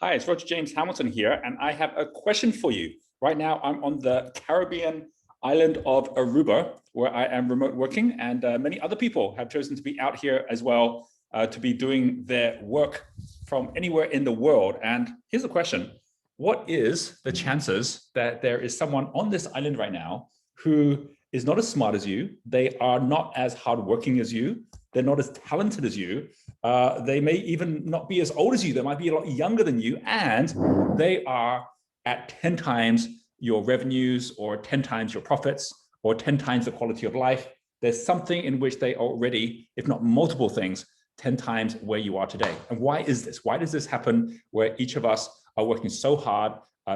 Hi, it's Roger James Hamilton here, and I have a question for you. Right now, I'm on the Caribbean island of Aruba, where I am remote working, and many other people have chosen to be out here as well to be doing their work from anywhere in the world. And here's the question. What is the chances that there is someone on this island right now who is not as smart as you, they are not as hardworking as you, they're not as talented as you, they may even not be as old as you, they might be a lot younger than you, and they are at 10 times your revenues or 10 times your profits or 10 times the quality of life. There's something in which they already, if not multiple things, 10 times where you are today. And why is this? Why does this happen where each of us are working so hard,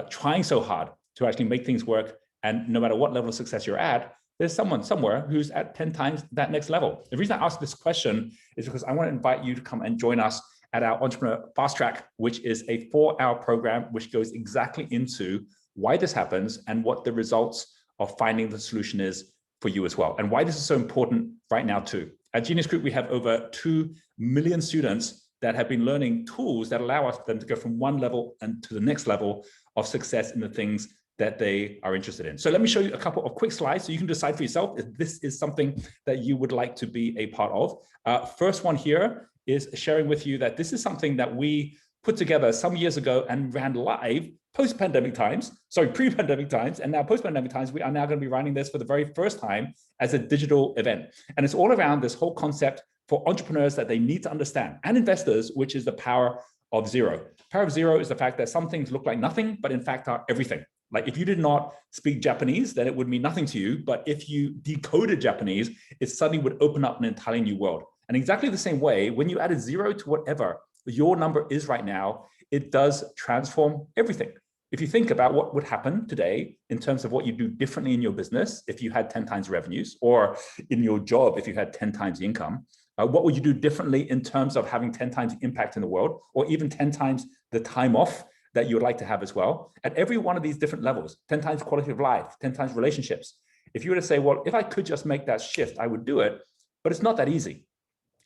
trying so hard to actually make things work? And no matter what level of success you're at, there's someone somewhere who's at 10 times that next level. The reason I ask this question is because I want to invite you to come and join us at our Entrepreneur Fast Track, which is a 4-hour program which goes exactly into why this happens and what the results of finding the solution is for you as well, and why this is so important right now too. At Genius Group, we have over 2 million students that have been learning tools that allow them to go from one level and to the next level of success in the things that they are interested in. So let me show you a couple of quick slides so you can decide for yourself if this is something that you would like to be a part of. First one here is sharing with you that this is something that we put together some years ago and ran live post-pandemic times, sorry, pre-pandemic times, and now post-pandemic times, we are now going to be running this for the very first time as a digital event. And it's all around this whole concept for entrepreneurs that they need to understand, and investors, which is the power of zero. Power of zero is the fact that some things look like nothing, but in fact are everything. Like if you did not speak Japanese, then it would mean nothing to you. But if you decoded Japanese, it suddenly would open up an entirely new world. And exactly the same way, when you added zero to whatever your number is right now, it does transform everything. If you think about what would happen today in terms of what you do differently in your business, if you had 10 times revenues, or in your job, if you had 10 times the income, what would you do differently in terms of having 10 times the impact in the world, or even 10 times the time off that you would like to have as well? At every one of these different levels, 10 times quality of life, 10 times relationships. If you were to say, well, if I could just make that shift, I would do it, but it's not that easy.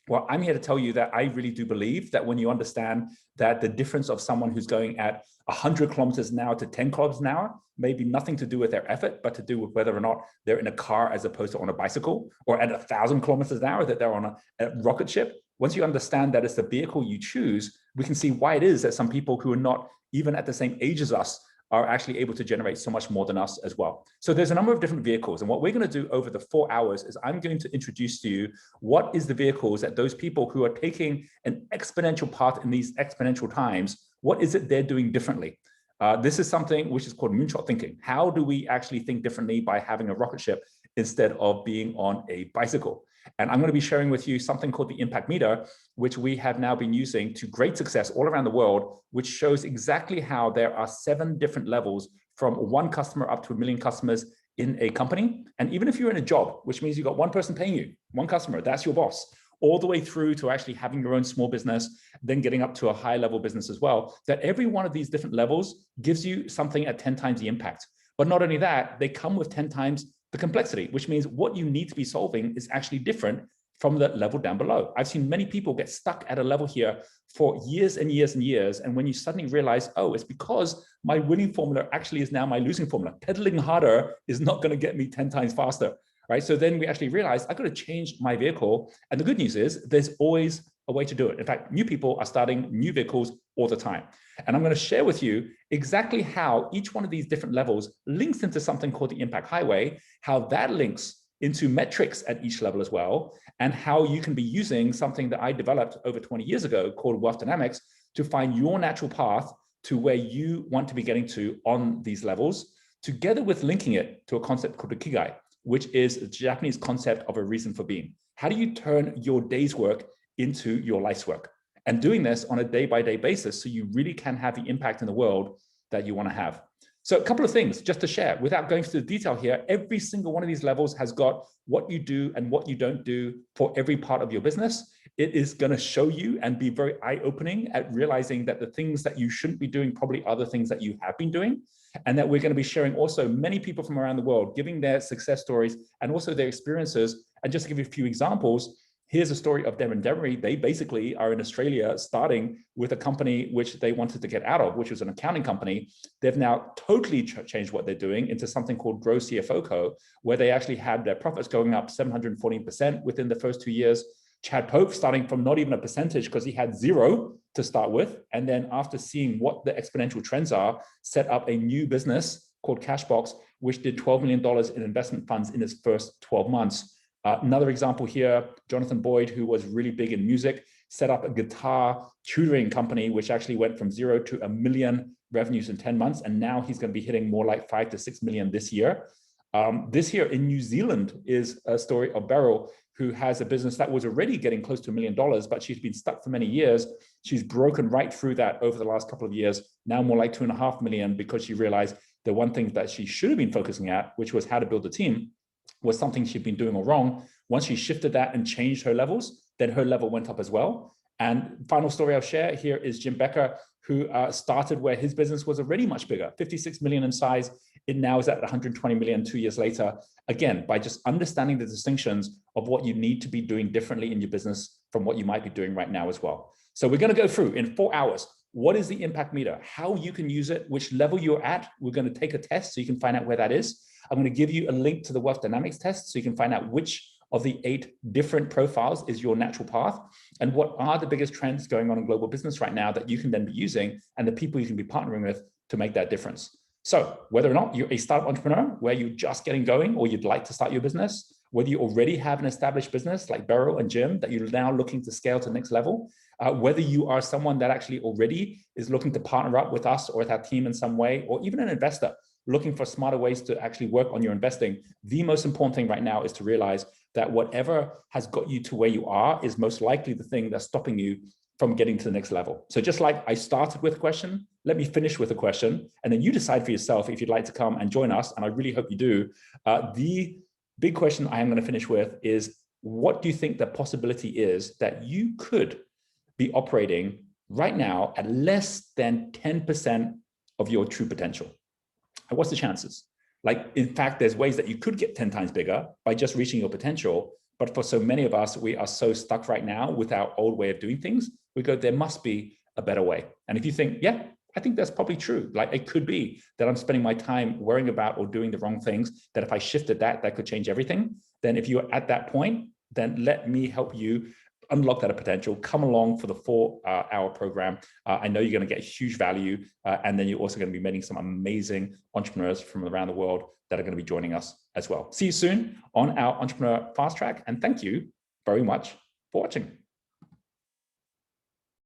Well, I'm here to tell you that I really do believe that when you understand that the difference of someone who's going at 100 kilometers an hour to 10 kilometers an hour may be nothing to do with their effort, but to do with whether or not they're in a car as opposed to on a bicycle, or at 1,000 kilometers an hour that they're on a rocket ship. Once you understand that it's the vehicle you choose, we can see why it is that some people who are not even at the same age as us are actually able to generate so much more than us as well. So there's a number of different vehicles. And what we're going to do over the 4 hours is I'm going to introduce to you what is the vehicles that those people who are taking an exponential path in these exponential times, what is it they're doing differently? This is something which is called moonshot thinking. How do we actually think differently by having a rocket ship instead of being on a bicycle? And I'm going to be sharing with you something called the impact meter, which we have now been using to great success all around the world, which shows exactly how there are 7 different levels from 1 customer up to 1 million customers in a company. And even if you're in a job, which means you've got 1 person paying you, 1 customer, that's your boss, all the way through to actually having your own small business, then getting up to a high level business as well, that every one of these different levels gives you something at 10 times the impact. But not only that, they come with 10 times the complexity, which means what you need to be solving is actually different from the level down below. I've seen many people get stuck at a level here for years and years and years. And when you suddenly realize, oh, it's because my winning formula actually is now my losing formula. Pedaling harder is not going to get me 10 times faster, right? So then we actually realize I've got to change my vehicle. And the good news is there's always a way to do it. In fact, new people are starting new vehicles all the time. And I'm going to share with you exactly how each one of these different levels links into something called the impact highway, how that links into metrics at each level as well, and how you can be using something that I developed over 20 years ago called wealth dynamics to find your natural path to where you want to be getting to on these levels, together with linking it to a concept called ikigai, which is a Japanese concept of a reason for being. How do you turn your day's work into your life's work? And doing this on a day-by-day basis so you really can have the impact in the world that you want to have. So a couple of things just to share without going into the detail here. Every single one of these levels has got what you do and what you don't do for every part of your business. It is going to show you and be very eye-opening at realizing that the things that you shouldn't be doing probably are the things that you have been doing. And that we're going to be sharing also many people from around the world, giving their success stories and also their experiences. And just to give you a few examples, Here's a story of Devon Demery. They basically are in Australia starting with a company which they wanted to get out of, which was an accounting company. They've now totally changed what they're doing into something called Grow CFO Co, where they actually had their profits going up 714% within the first 2 years. Chad Pope starting from not even a percentage because he had 0 to start with. And then after seeing what the exponential trends are, set up a new business called Cashbox, which did $12 million in investment funds in its first 12 months. Another example here, Jonathan Boyd, who was really big in music, set up a guitar tutoring company, which actually went from 0 to $1 million revenues in 10 months. And now he's going to be hitting more like 5 to 6 million this year. This year in New Zealand is a story of Beryl, who has a business that was already getting close to $1 million, but she's been stuck for many years. She's broken right through that over the last couple of years, now more like 2.5 million, because she realized the one thing that she should have been focusing at, which was how to build a team, was something she'd been doing all wrong. Once she shifted that and changed her levels, then her level went up as well. And final story I'll share here is Jim Becker, who started where his business was already much bigger, 56 million in size. It now is at 120 million 2 years later. Again, by just understanding the distinctions of what you need to be doing differently in your business from what you might be doing right now as well. So we're going to go through in 4 hours. What is the impact meter? How you can use it, which level you're at. We're going to take a test so you can find out where that is. I'm going to give you a link to the wealth dynamics test so you can find out which of the 8 different profiles is your natural path, and what are the biggest trends going on in global business right now that you can then be using, and the people you can be partnering with to make that difference. So whether or not you're a startup entrepreneur where you're just getting going, or you'd like to start your business, whether you already have an established business like Beryl and Jim that you're now looking to scale to the next level, whether you are someone that actually already is looking to partner up with us or with our team in some way, or even an investor looking for smarter ways to actually work on your investing, the most important thing right now is to realize that whatever has got you to where you are is most likely the thing that's stopping you from getting to the next level. So just like I started with a question, let me finish with a question, and then you decide for yourself if you'd like to come and join us, and I really hope you do. The big question I am going to finish with is, what do you think the possibility is that you could be operating right now at less than 10% of your true potential? And what's the chances? Like, in fact, there's ways that you could get 10 times bigger by just reaching your potential. But for so many of us, we are so stuck right now with our old way of doing things. We go, there must be a better way. And if you think, yeah, I think that's probably true. Like, it could be that I'm spending my time worrying about or doing the wrong things, that if I shifted that, that could change everything. Then if you're at that point, then let me help you unlock that potential. Come along for the 4-hour program. I know you're going to get huge value. And then you're also going to be meeting some amazing entrepreneurs from around the world that are going to be joining us as well. See you soon on our Entrepreneur Fast Track. And thank you very much for watching.